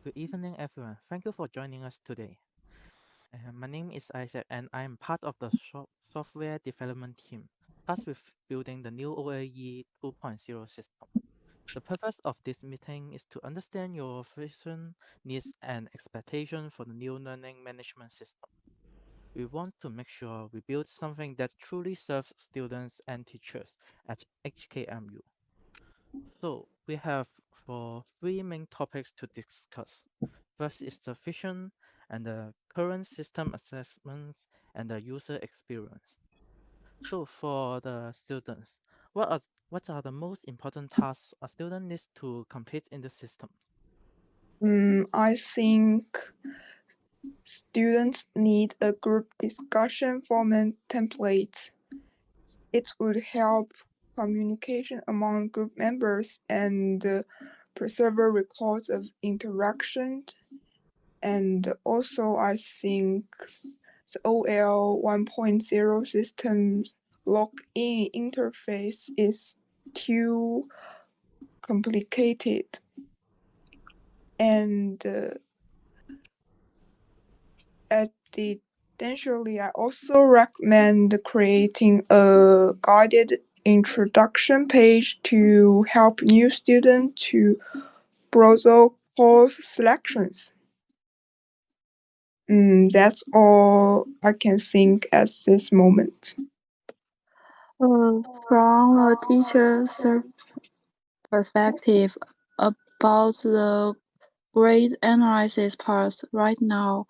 Good evening, everyone. Thank you for joining us today. My name is Isaac, and I am part of the software development team tasked with building the new OAE 2.0 system. The purpose of this meeting is to understand your vision, needs, and expectations for the new learning management system. We want to make sure we build something that truly serves students and teachers at HKMU. So we have for three main topics to discuss. First is the vision and the current system assessments and the user experience. So for the students, what are what are the most important tasks a student needs to complete in the system? I think students need a group discussion format template. It would help communication among group members and preserve records of interaction. And also, I think the OL 1.0 system's login interface is too complicated. And Additionally, I also recommend creating a guided introduction page to help new students to browse course selections. That's all I can think at this moment. From a teacher's perspective about the grade analysis part right now,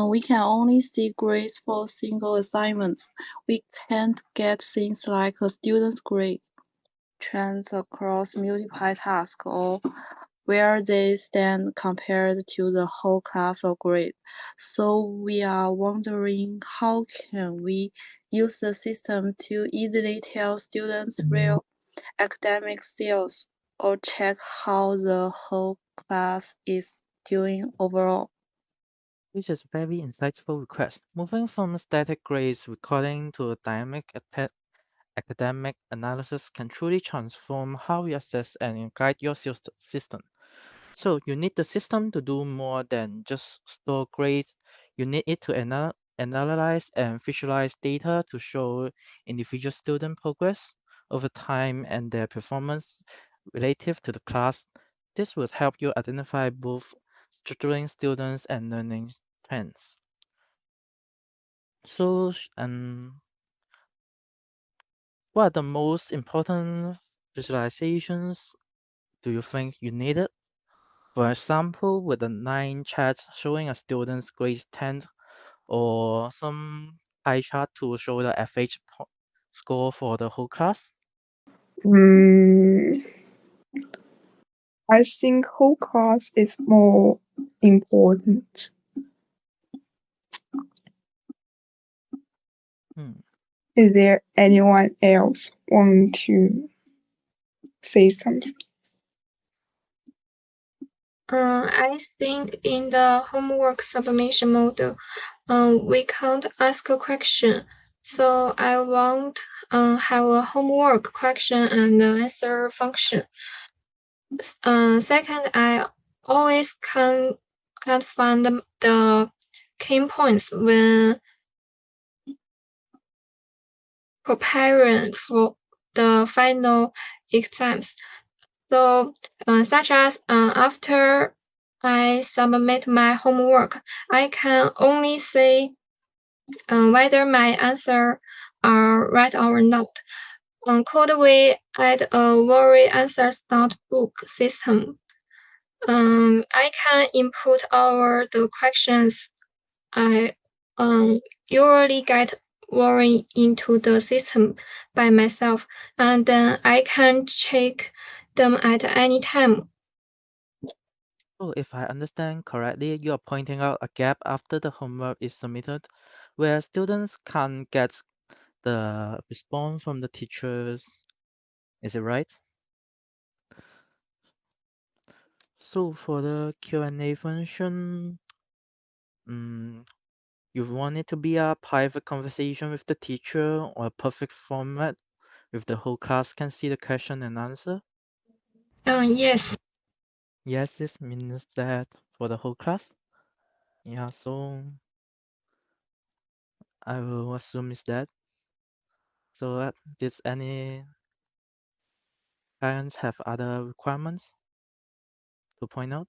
we can only see grades for single assignments. We can't get things like a student's grade, trends across multiple tasks, or where they stand compared to the whole class or grade. So we are wondering how can we use the system to easily tell students real academic skills or check how the whole class is doing overall. This is a very insightful request. Moving from static grades recording to a dynamic academic analysis can truly transform how you assess and guide your system. So you need the system to do more than just store grades. You need it to analyze and visualize data to show individual student progress over time and their performance relative to the class. This would help you identify both struggling students and learning trends. So, what are the most important visualizations do you think you needed? For example, with a line chart showing a student's grade 10 or some pie chart to show the FH score for the whole class. Mm, I think whole class is more important. Hmm. Is there anyone else want to say something? I think in the homework submission model, we can't ask a question. So I want have a homework question and answer function. Second, I always can't find the key points when preparing for the final exams. So, such as after I submit my homework, I can only say whether my answer are right or not. Could we add a worry answers notebook system? I can input all the questions I usually get worrying into the system by myself, and then I can check them at any time. So if I understand correctly, you are pointing out a gap after the homework is submitted where students can't get the response from the teachers. Is it right? So for the Q&A function, mm, you want it to be a private conversation with the teacher or a perfect format with the whole class can see the question and answer? Yes. Yes, this means that for the whole class. Yeah, so I will assume is that. So does any parents have other requirements to point out?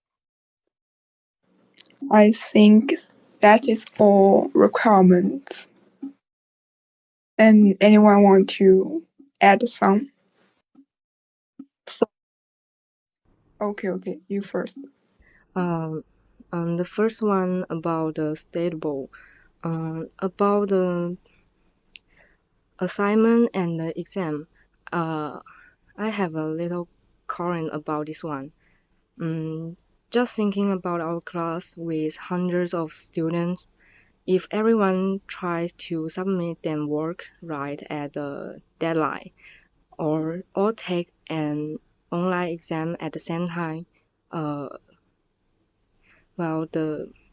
I think that is all requirements. And anyone want to add some? Okay, you first. The first one about the statable, about the assignment and the exam. I have a little current about this one. Just thinking about our class with hundreds of students, if everyone tries to submit their work right at the deadline, or take an online exam at the same time, uh, well,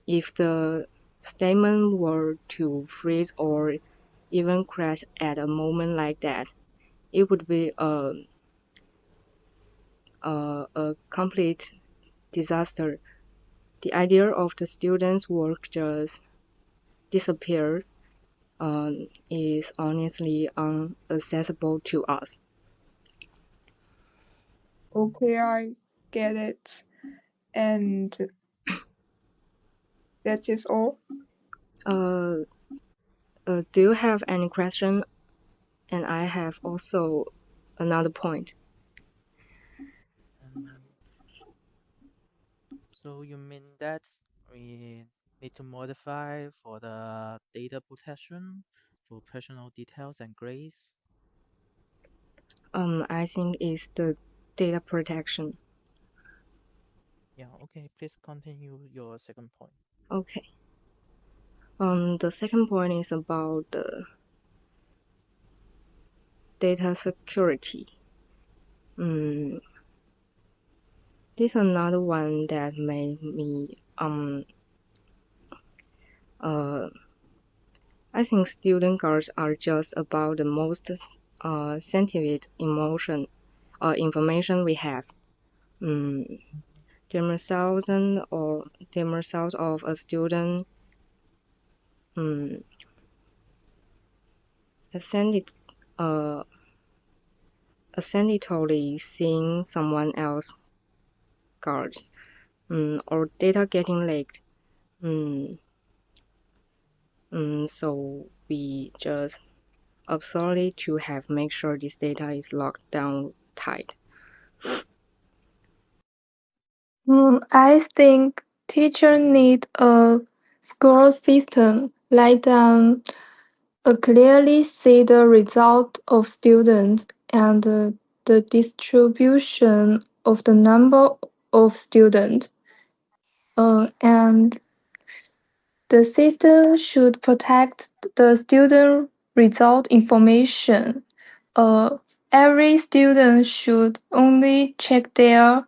if the statement were to freeze or even crash at a moment like that, it would be a complete disaster. The idea of the students' work just disappeared is honestly unaccessible to us. Okay, I get it. And that is all. Do you have any question? And I have also another point. So you mean that we need to modify for the data protection for personal details and grades? I think it's the data protection. Yeah, okay, please continue your second point. Okay. The second point is about the data security. This is another one that made me I think student guards are just about the most sensitive information we have. The results of a student accidentally seeing someone else guards or data getting leaked. So we just absolutely to have make sure this data is locked down tight. I think teachers need a score system like clearly see the result of students and the distribution of the number of students. And the system should protect the student result information. Uh, every student should only check their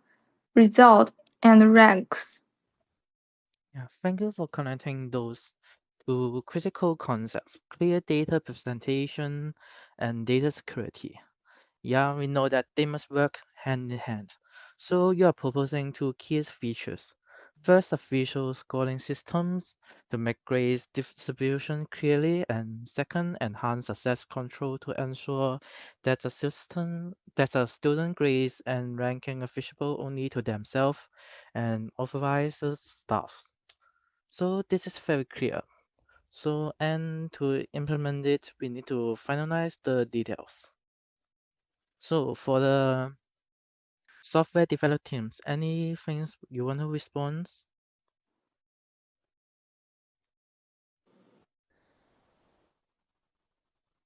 result and ranks. Yeah, thank you for connecting those two critical concepts, clear data presentation and data security. Yeah, we know that they must work hand in hand. So you are proposing two key features. First, official scoring systems to make grades distribution clearly, and second, enhance access control to ensure that the student grades and ranking are visible only to themselves and authorized staff. So this is very clear. So and to implement it, we need to finalize the details. So for the software development teams, any things you want to respond?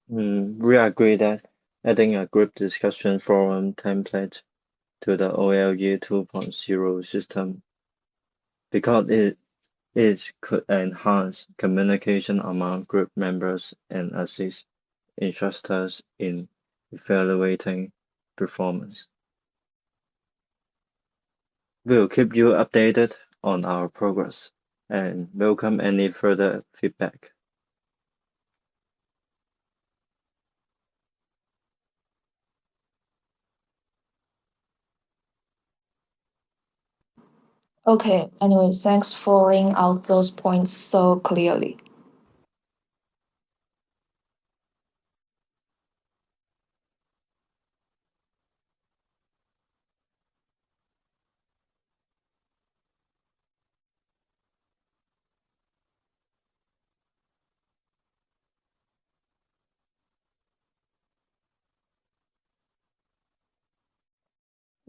We agree that adding a group discussion forum template to the OLE 2.0 system because it could enhance communication among group members and assist instructors in evaluating performance. We'll keep you updated on our progress and welcome any further feedback. Okay, anyway, thanks for laying out those points so clearly.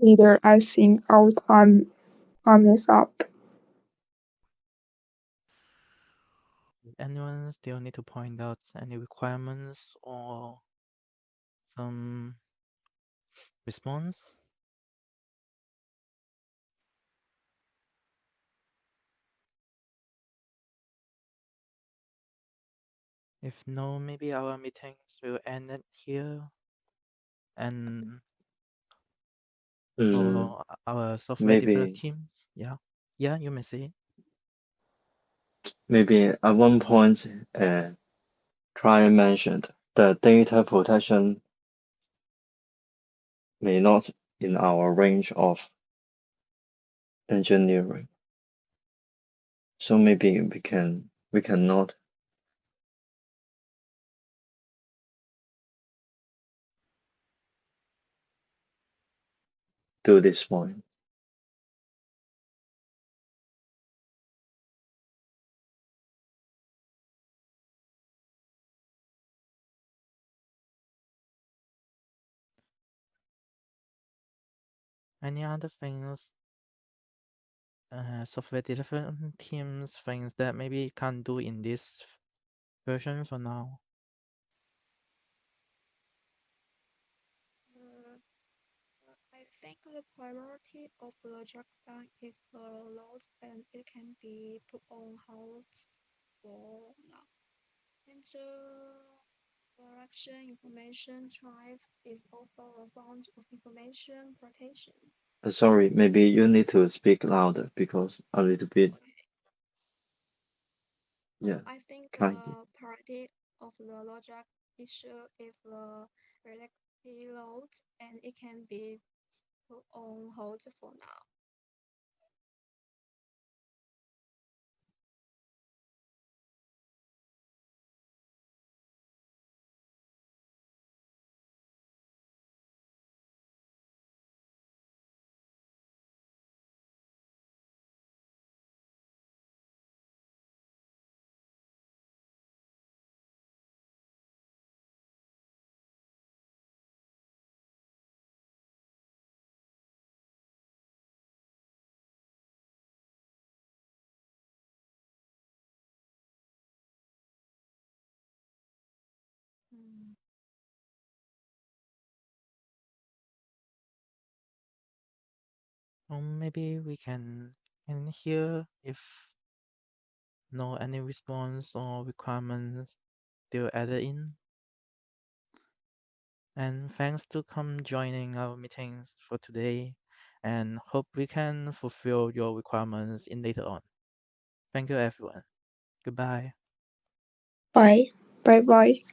Leader, I think our time is up. Anyone still need to point out any requirements or some response? If no, maybe our meetings will end it here. And for our software development Maybe teams, yeah, you may say. maybe at one point, Tryon mentioned that data protection may not in our range of engineering. So maybe we cannot do this point. Any other things, software development teams things that maybe can't do in this version for now? I think the priority of the checkdown is the load and it can be put on hold for now. And the direction information drive is also a form of information protection. Sorry, maybe you need to speak louder because a little bit, yeah, I think kind. the priority of the logic issue is the relative load and it can be put on hold for now. Or maybe we can hear if no any response or requirements still added in. And thanks to come joining our meetings for today, and hope we can fulfill your requirements in later on. Thank you everyone. Goodbye. Bye. Bye bye.